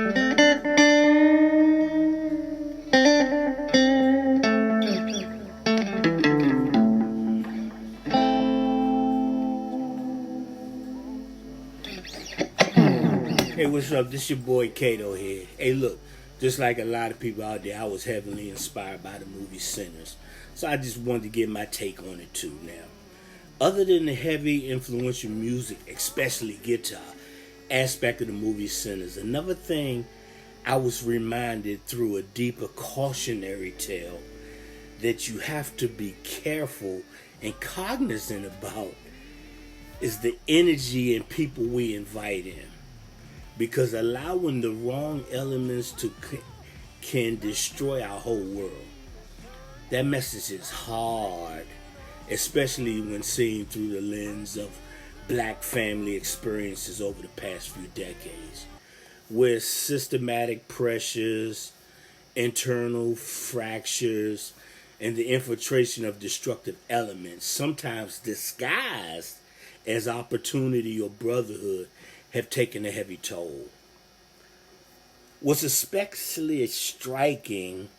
Hey, what's up? This your boy Kato here. Hey, look, just like a lot of people out there, I was heavily inspired by the movie Sinners. So I just wanted to give my take on it too now. Other than the heavy influential music, especially guitar, aspect of the movie Sinners, another thing I was reminded through a deeper cautionary tale that you have to be careful and cognizant about is the energy and people we invite in, because allowing the wrong elements to can destroy our whole world. That message is hard, especially when seen through the lens of black family experiences over the past few decades, where systematic pressures, internal fractures, and the infiltration of destructive elements, sometimes disguised as opportunity or brotherhood, have taken a heavy toll. What's especially striking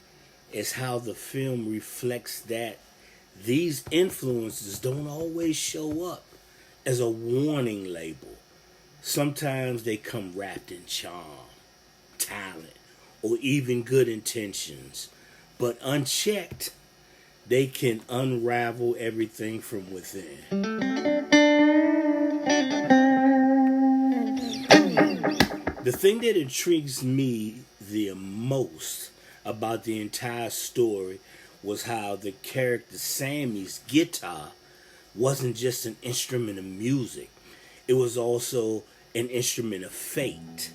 is how the film reflects that these influences don't always show up as a warning label. Sometimes they come wrapped in charm, talent, or even good intentions. But unchecked, they can unravel everything from within. The thing that intrigues me the most about the entire story was how the character Sammy's guitar wasn't just an instrument of music, it was also an instrument of fate.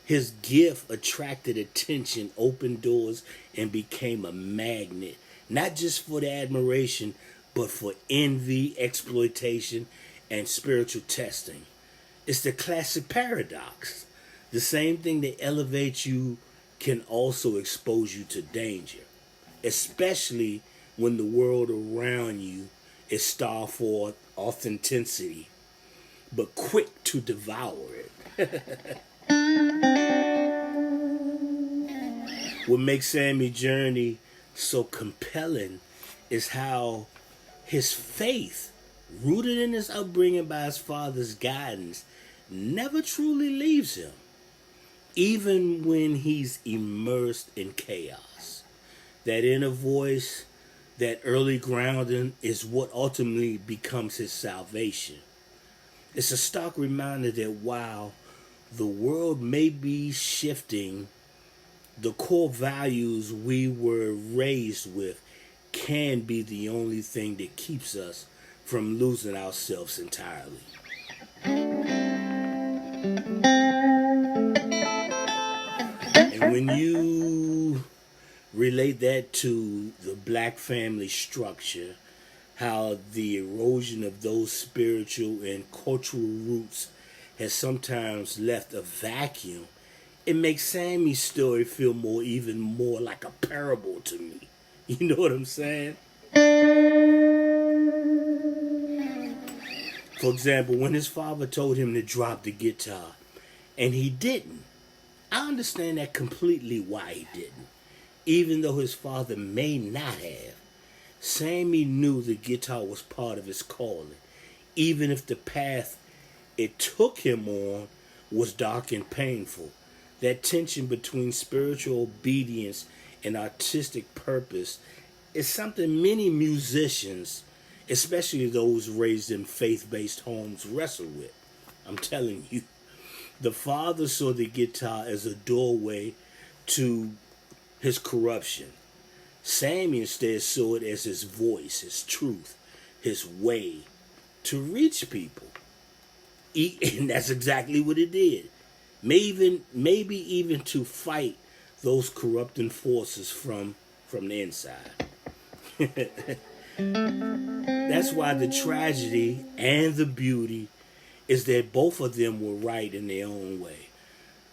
His gift attracted attention, opened doors, and became a magnet, not just for the admiration, but for envy, exploitation, and spiritual testing. It's the classic paradox. The same thing that elevates you can also expose you to danger, especially when the world around you is starved for authenticity, but quick to devour it. What makes Sammy's journey so compelling is how his faith, rooted in his upbringing by his father's guidance, never truly leaves him, even when he's immersed in chaos. That inner voice, that early grounding is what ultimately becomes his salvation. It's a stark reminder that while the world may be shifting, the core values we were raised with can be the only thing that keeps us from losing ourselves entirely. And when you relate that to the black family structure, how the erosion of those spiritual and cultural roots has sometimes left a vacuum, it makes Sammy's story feel even more like a parable to me. You know what I'm saying? For example, when his father told him to drop the guitar, and he didn't, I understand that completely why he didn't. Even though his father may not have, Sammy knew the guitar was part of his calling, even if the path it took him on was dark and painful. That tension between spiritual obedience and artistic purpose is something many musicians, especially those raised in faith-based homes, wrestle with. I'm telling you, the father saw the guitar as a doorway to his corruption. Sammy instead saw it as his voice, his truth, his way to reach people. And that's exactly what it did. Maybe even to fight those corrupting forces from the inside. That's why the tragedy and the beauty is that both of them were right in their own way.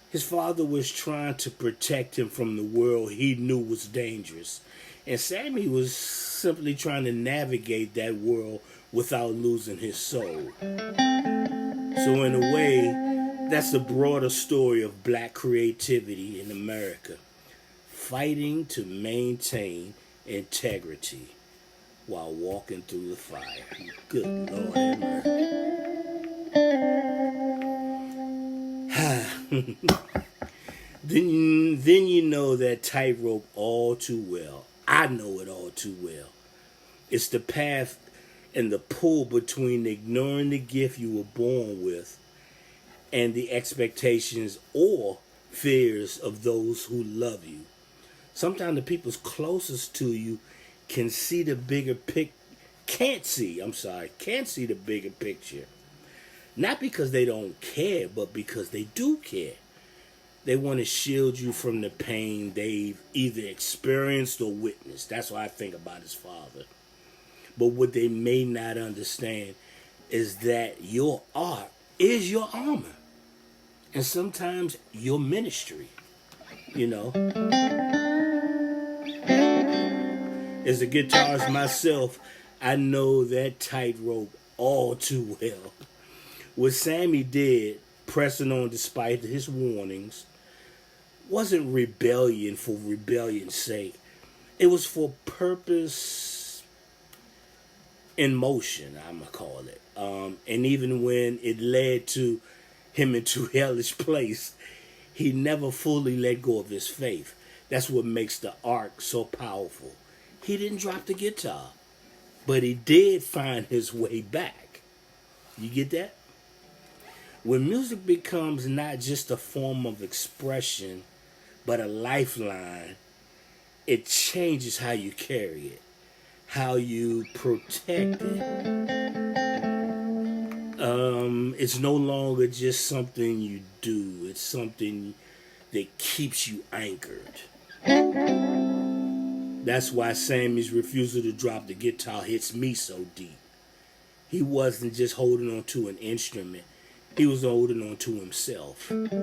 His father was trying to protect him from the world he knew was dangerous, and Sammy was simply trying to navigate that world without losing his soul. So in a way, That's the broader story of black creativity in America, fighting to maintain integrity while walking through the fire. Good Lord have mercy. Then you know that tightrope all too well. I know it all too well. It's the path and the pull between ignoring the gift you were born with and the expectations or fears of those who love you. Sometimes the people closest to you can't see the bigger can't see the bigger picture. Not because they don't care, but because they do care. They want to shield you from the pain they've either experienced or witnessed. That's what I think about his father. But what they may not understand is that your art is your armor. And sometimes your ministry, you know. As a guitarist myself, I know that tightrope all too well. What Sammy did, pressing on despite his warnings, wasn't rebellion for rebellion's sake. It was for purpose in motion, I'm going to call it. And even when it led to him into hellish place, he never fully let go of his faith. That's what makes the arc so powerful. He didn't drop the guitar, but he did find his way back. You get that? When music becomes not just a form of expression, but a lifeline, it changes how you carry it, how you protect it. It's no longer just something you do. It's something that keeps you anchored. That's why Sammy's refusal to drop the guitar hits me so deep. He wasn't just holding on to an instrument. He was holding on to himself. The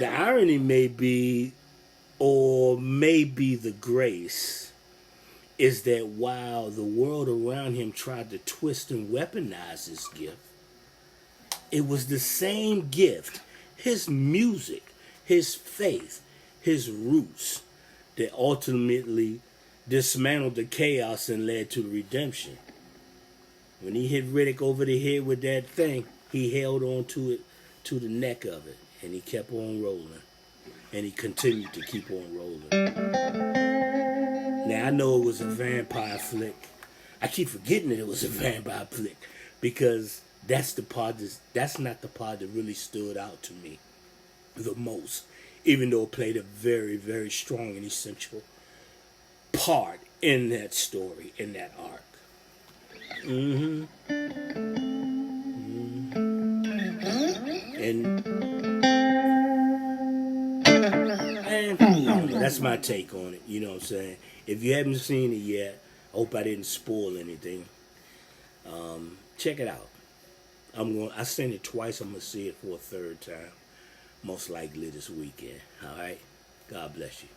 irony may be, or maybe the grace, is that while the world around him tried to twist and weaponize his gift, it was the same gift, his music, his faith, his roots, that ultimately dismantled the chaos and led to the redemption. When he hit Riddick over the head with that thing, he held on to it, to the neck of it, and he kept on rolling. And he continued to keep on rolling. Now, I know it was a vampire flick. I keep forgetting that it was a vampire flick because that's not the part that really stood out to me the most, even though it played a very, very strong and essential part in that story, in that arc. And that's my take on it. You know what I'm saying? If you haven't seen it yet, I hope I didn't spoil anything. Check it out. I seen it twice. I'm gonna see it for a third time, most likely this weekend. All right. God bless you.